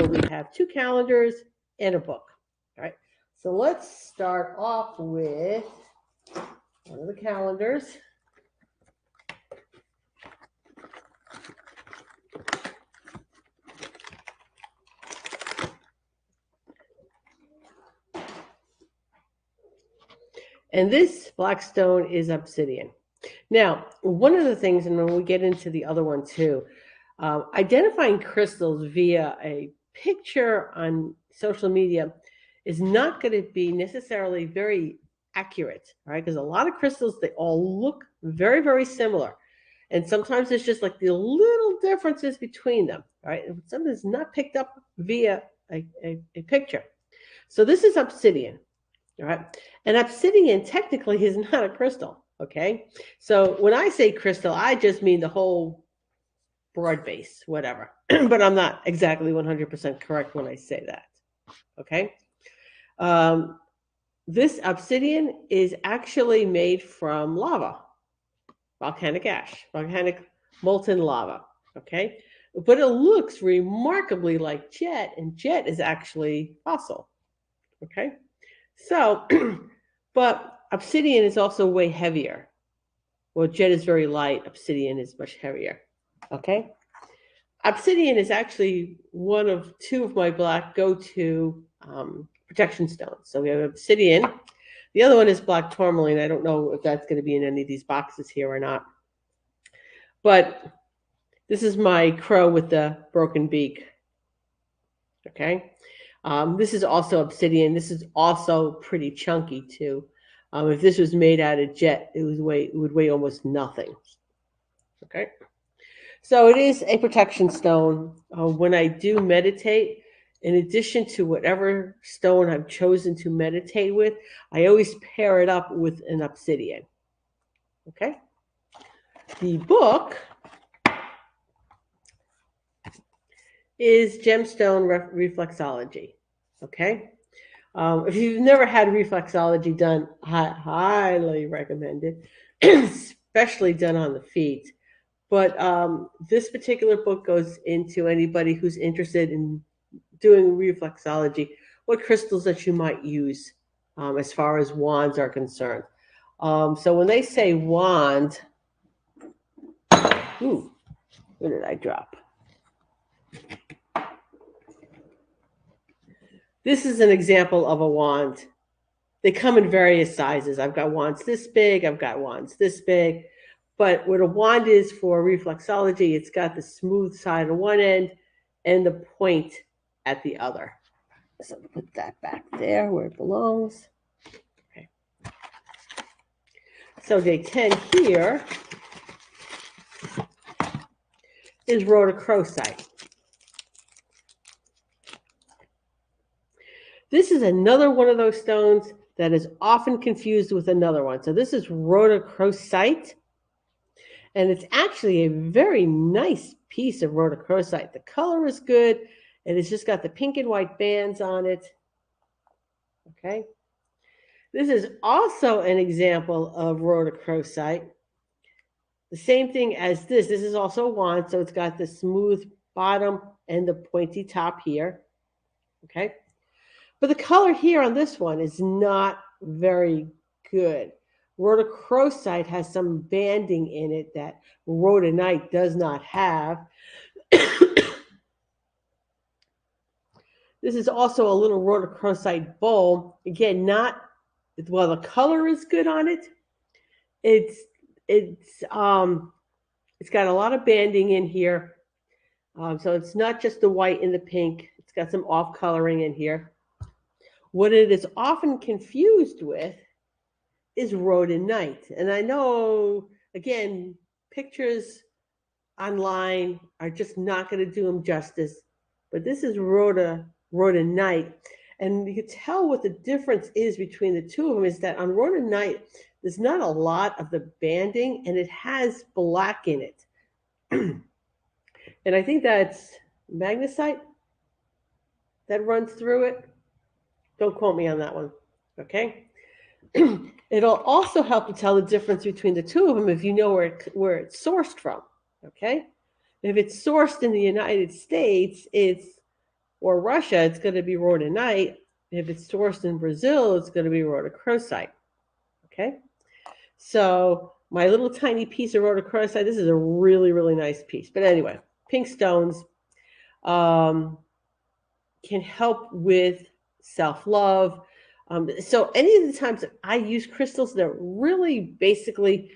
we have 2 calendars and a book. All right. So let's start off with one of the calendars. And this black stone is obsidian. Now, one of the things, and when we get into the other one too, identifying crystals via a picture on social media is not going to be necessarily very accurate, right? Because a lot of crystals, they all look very, very similar. And sometimes it's just like the little differences between them, right? And something's not picked up via a picture. So this is obsidian. All right. And obsidian technically is not a crystal. Okay. So when I say crystal, I just mean the whole broad base, whatever. But I'm not exactly 100% correct when I say that. Okay. This obsidian is actually made from lava, volcanic ash, volcanic molten lava. Okay. But it looks remarkably like jet, and jet is actually fossil. Okay. So, but obsidian is also way heavier. Well, jet is very light. Obsidian is much heavier. Okay. Obsidian is actually one of 2 of my black go-to protection stones. So we have obsidian. The other one is black tourmaline. I don't know if that's going to be in any of these boxes here or not. But this is my crow with the broken beak. Okay. This is also obsidian. This is also pretty chunky too. If this was made out of jet, it would weigh almost nothing. Okay, so it is a protection stone. When I do meditate, in addition to whatever stone I've chosen to meditate with, I always pair it up with an obsidian. Okay, the book is Gemstone Reflexology. Okay. If you've never had reflexology done, I highly recommend it, especially done on the feet. But this particular book goes into anybody who's interested in doing reflexology, what crystals that you might use as far as wands are concerned. So when they say wand, ooh, where did I drop? This is an example of a wand. They come in various sizes. I've got wands this big. I've got wands this big. But what a wand is for reflexology, it's got the smooth side on one end and the point at the other. So put that back there where it belongs. Okay. So day 10 here is rhodochrosite. This is another one of those stones that is often confused with another one. So this is rhodochrosite, and it's actually a very nice piece of rhodochrosite. The color is good, and it's just got the pink and white bands on it. Okay. This is also an example of rhodochrosite. The same thing as this. This is also a wand, so it's got the smooth bottom and the pointy top here. Okay. But the color here on this one is not very good. Rhodochrosite has some banding in it that rhodonite does not have. This is also a little rhodochrosite bowl. Again, not well. The color is good on it. It's got a lot of banding in here, so it's not just the white and the pink. It's got some off coloring in here. What it is often confused with is rhodonite. And I know, again, pictures online are just not going to do them justice, but this is rhodonite. And you can tell what the difference is between the 2 of them is that on rhodonite, there's not a lot of the banding, and it has black in it. And I think that's magnesite that runs through it. Don't quote me on that one, okay? It'll also help to tell the difference between the 2 of them if you know where it's sourced from, okay? If it's sourced in the United States, it's or Russia, it's going to be rhodonite. If it's sourced in Brazil, it's going to be rhodochrosite. Okay, so my little tiny piece of rhodochrosite, this is a really, really nice piece. But anyway, pink stones can help with self-love. So any of the times that I use crystals, they're really basically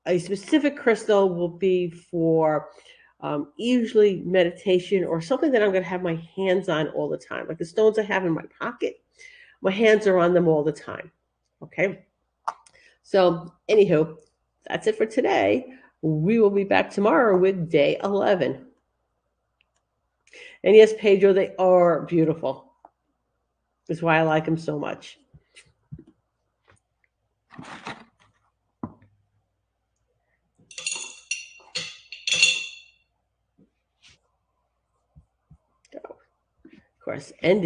a specific crystal will be for usually meditation or something that I'm going to have my hands on all the time. Like the stones I have in my pocket, my hands are on them all the time. Okay. So, anywho, that's it for today. We will be back tomorrow with day 11. And yes, Pedro, they are beautiful. That's why I like them so much. Of course, and